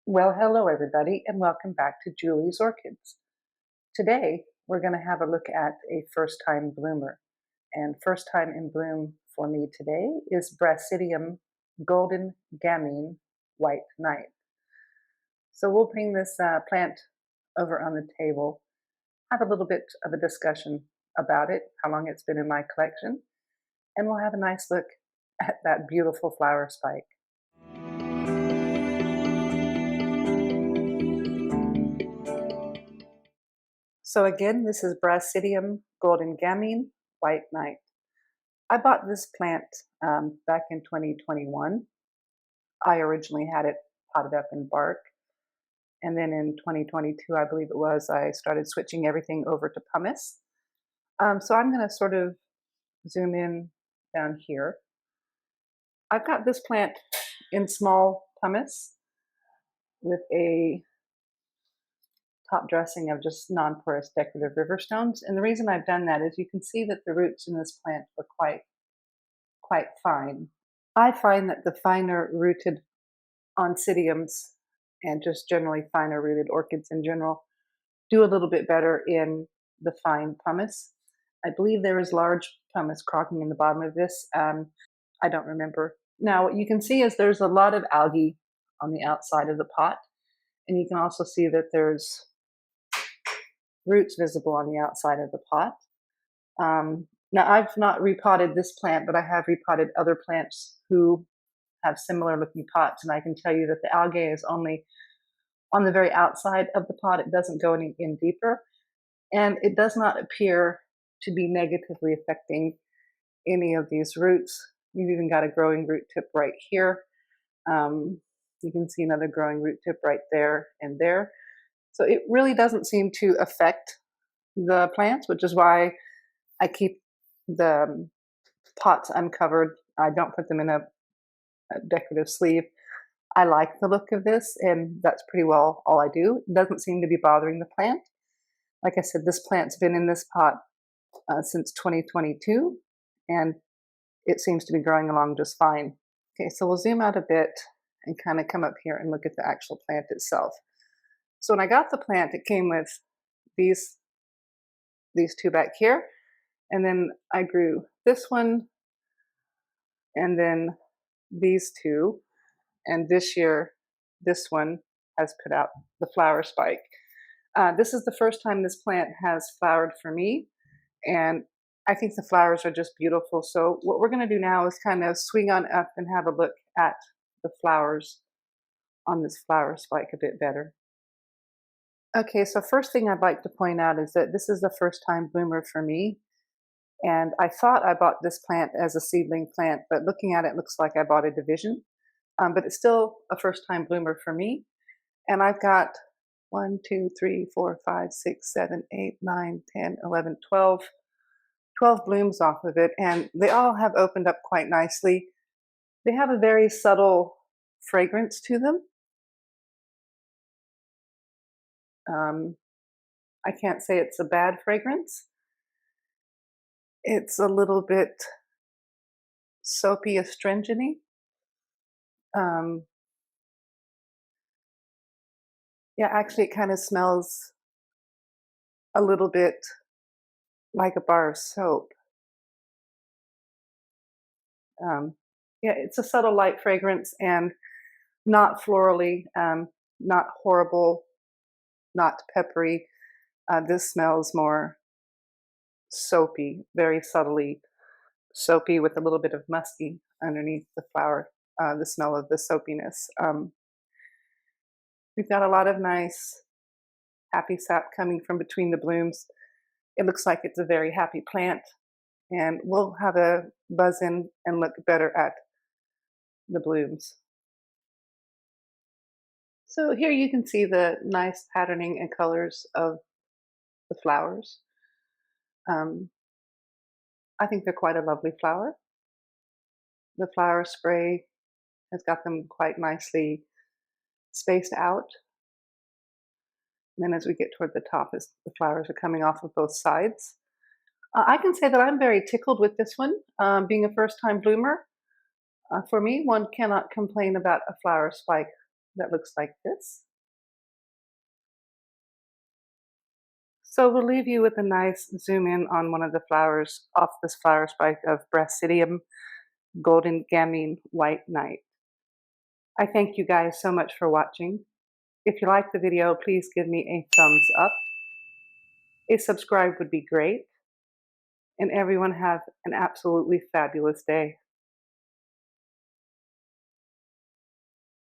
Well, hello everybody, and welcome back to Julie's Orchids. Today, we're going to have a look at a first-time bloomer. And first time in bloom for me today is Brassidium Golden Gamine White Knight. So we'll bring this plant over on the table, have a little bit of a discussion about it, how long it's been in my collection, and we'll have a nice look at that beautiful flower spike. So again, this is Brassidium Golden Gamine White Knight. I bought this plant back in 2021. I originally had it potted up in bark. And then in 2022, I believe it was, I started switching everything over to pumice. So I'm going to sort of zoom in down here. I've got this plant in small pumice with a top dressing of just non-porous decorative river stones. And the reason I've done that is you can see that the roots in this plant are quite fine. I find that the finer rooted oncidiums and just generally finer rooted orchids in general do a little bit better in the fine pumice. I believe there is large pumice crocking in the bottom of this. I don't remember. Now what you can see is there's a lot of algae on the outside of the pot, and you can also see that there's roots visible on the outside of the pot. Now I've not repotted this plant, but I have repotted other plants who have similar looking pots, and I can tell you that the algae is only on the very outside of the pot. It doesn't go any in deeper, and it does not appear to be negatively affecting any of these roots. You've even got a growing root tip right here. You can see another growing root tip right there and there. So it really doesn't seem to affect the plants, which is why I keep the pots uncovered. I don't put them in a decorative sleeve. I like the look of this, and that's pretty well all I do. It doesn't seem to be bothering the plant. Like I said, this plant's been in this pot since 2022, and it seems to be growing along just fine. Okay, so we'll zoom out a bit and kind of come up here and look at the actual plant itself. So when I got the plant, it came with these two back here, and then I grew this one, and then these two, and this year this one has put out the flower spike. This is the first time this plant has flowered for me, and I think the flowers are just beautiful. So what we're going to do now is kind of swing on up and have a look at the flowers on this flower spike a bit better. Okay, so first thing I'd like to point out is that this is the first time bloomer for me. And I thought I bought this plant as a seedling plant, but looking at it, it looks like I bought a division. But it's still a first time bloomer for me. And I've got 1, 2, 3, 4, 5, 6, 7, 8, 9, 10, 11, 12 blooms off of it. And they all have opened up quite nicely. They have a very subtle fragrance to them. I can't say it's a bad fragrance. It's a little bit soapy, astringent-y. Yeah, actually, it kind of smells a little bit like a bar of soap. Yeah, it's a subtle light fragrance and not florally, not horrible, not peppery. This smells more soapy, very subtly soapy, with a little bit of musky underneath the flower, the smell of the soapiness. We've got a lot of nice happy sap coming from between the blooms. It looks like it's a very happy plant, and we'll have a buzz in and look better at the blooms. So here you can see the nice patterning and colors of the flowers. I think they're quite a lovely flower. The flower spray has got them quite nicely spaced out. And then as we get toward the top, as the flowers are coming off of both sides. I can say that I'm very tickled with this one. Being a first-time bloomer, for me, one cannot complain about a flower spike that looks like this. So we'll leave you with a nice zoom in on one of the flowers off this flower spike of Brassidium Golden Gamine White Knight. I thank you guys so much for watching. If you liked the video, please give me a thumbs up. A subscribe would be great. And everyone have an absolutely fabulous day.